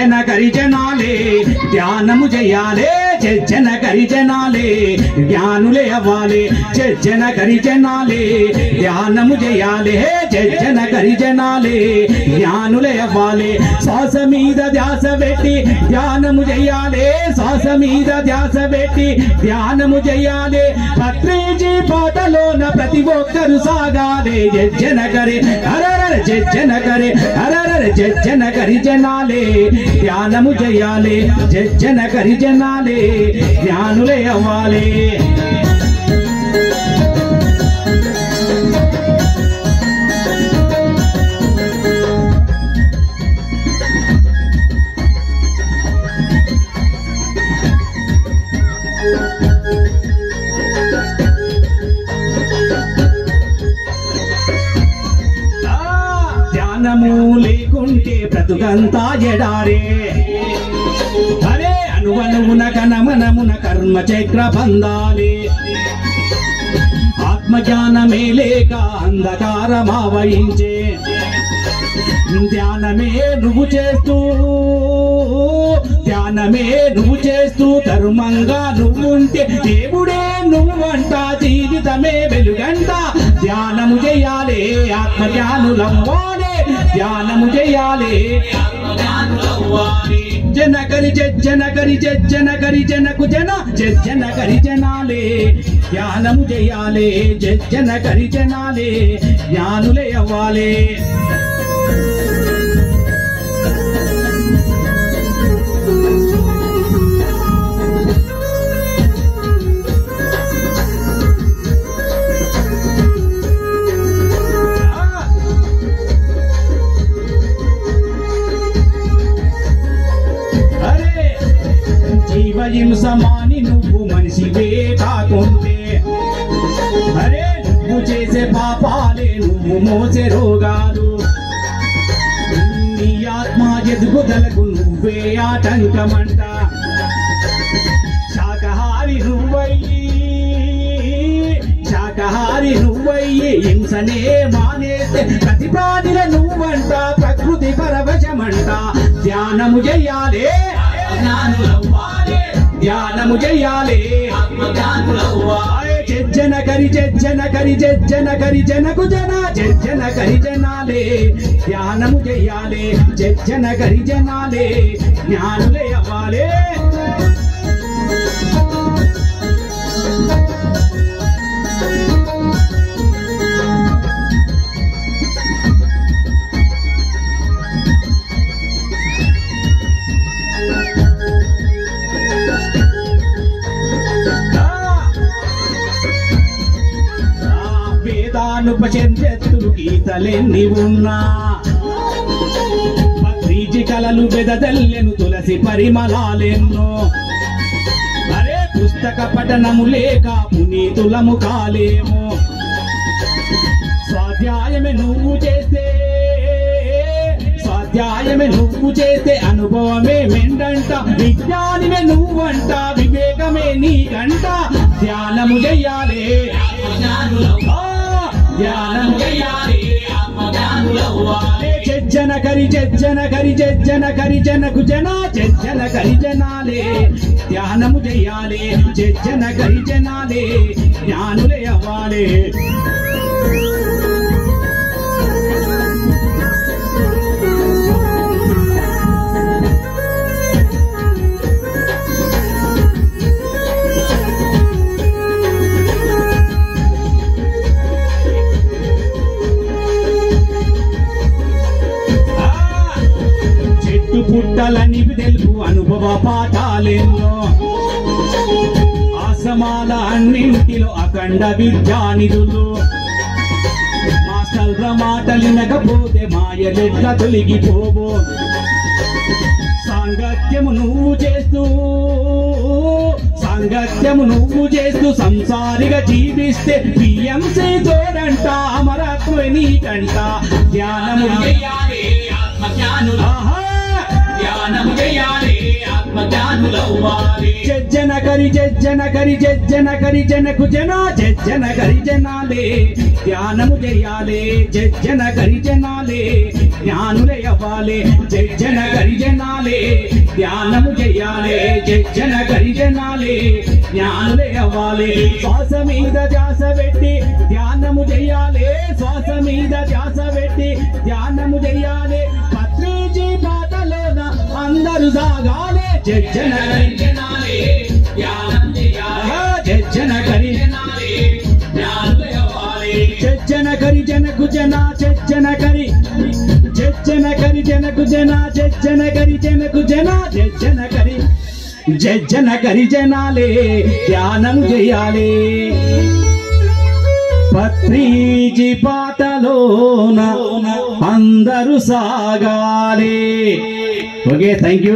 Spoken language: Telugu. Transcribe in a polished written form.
జన గరిజనాలే ధ్యానము చేయాలే జన గరిజనాలే జ్ఞానులే అవ్వాలి జన గరిజనాలే ధ్యానము చేయాలి జన గరిజనాలే జ్ఞానులే అవ్వాలి శ్వాస మీద ధ్యాస పెట్టి ధ్యానము చేయాలి శ్వాస మీద ధ్యాస పెట్టి ధ్యానము చేయాలి పత్రిజీ పాటలోన ప్రతి ఒక్కరు సాగాలి జన గరి అరర జన గరి అరర జన గరిజనాలే ధ్యానము చేయాలి జన గరిజనాలే జ్ఞానులే అవ్వాలి ధ్యానము లేకుంటే బ్రతుకంతా ఎడారే అరే అనువనువున కనమనమున కర్మ చక్ర బంధాలే ఆత్మజ్ఞానమే లేక అంధకారమావయించే ధ్యానమే నువ్వు చేస్తూ ధర్మంగా నువ్వుంటే దేవుడే నువ్వంట జీవితమే వెలుగంట ధ్యానము చేయాలి ఆత్మజ్ఞానులవ్వాలి ధ్యానము చేయాలి జన గరి జనకు జన గరిజనాలే ధ్యానము చేయాలి జన గరిజనాలే జ్ఞానులే అవ్వాలి జీవహింసమాని నువ్వు మనిషివే కాకుంటే అరే నువ్వు చేసే పాపాలే నువ్వు మోసే రోగాలు నీ ఆత్మ ఎదుగుదలకు నువ్వే ఆటంకమంట శాకాహారి నువ్వయ్యి హింసనే మానేస్తే ప్రతి ప్రాణిల నువ్వంట ప్రకృతి పరవశమంట ధ్యానము చెయ్యాలి ధ్యానము చేయాలి జన గరి జనకు జన గరిజనాలే ధ్యానము చేయాలి జన గరిజనాలే జ్ఞానులే అవ్వాలి వేదానుపనిషత్తులు గీతలెన్ని ఉన్నా పత్రిజీ కలలు బెదదల్లెను తులసి పరిమళాలెన్నో అరే పుస్తక పఠనము లేక పునీతులము కాలేమో స్వాధ్యాయమే నువ్వు చేస్తే అనుభవమే మెండంట విజ్ఞానివే నువ్వంట వివేకమే నీకంట ధ్యానము చెయ్యాలి ధ్యానము చెయ్యాలి జన గరి జనకు జన గరిజనాలే ధ్యానము చెయ్యాలి జన గరిజనాలే జ్ఞానులే అవ్వాలి పుట్టలని తెలుపు అనుభవ పాఠాలెన్నో ఆసమాల అన్నింటిలో అఖండ విద్యానిధులు మాస్టర్ల మాటలినకపోతే మాయలెట్ల తొలగిపోవో సాంగత్యము నువ్వు చేస్తూ సంసారిగా జీవిస్తే బియ్యంసే తోడంట అమరత్వే నీకంట ధ్యానము చేయాలి ఆత్మజ్ఞానులు ధ్యానము చేయాలి ఆత్మజ్ఞానులవ్వాలి జన జజ్జనకరి జజ్జనకరి జజ్జనకరి జనకు జన జజ్జనకరి జనాలే ధ్యానము చేయాలే జజ్జనకరి జనాలే జ్ఞానులే అవ్వాలే జజ్జనకరి జనాలే ధ్యానము చేయాలే జజ్జనకరి జనాలే జ్ఞానులే అవ్వాలే శ్వాస మీద ధ్యాస పెట్టి ధ్యానము చేయాలే శ్వాస మీద ధ్యాస పెట్టి ధ్యానము చేయాలే పత్రిజీ పాటలోన అందరూ సాగాలే జజ్జనకరి జనాలే ధ్యానం చేయాలే జజ్జనకరి జనాలే జ్ఞానులే అవ్వాలే జజ్జనకరి జనకు జన జజ్జనకరి జజ్జనకరి జనకు జన జజ్జనకరి జనకు జన జజ్జనకరి జజ్జనకరి జనాలే ధ్యానం చేయాలే పత్రిజీ పాటలోన అందరూ సాగాలే. Okay, thank you.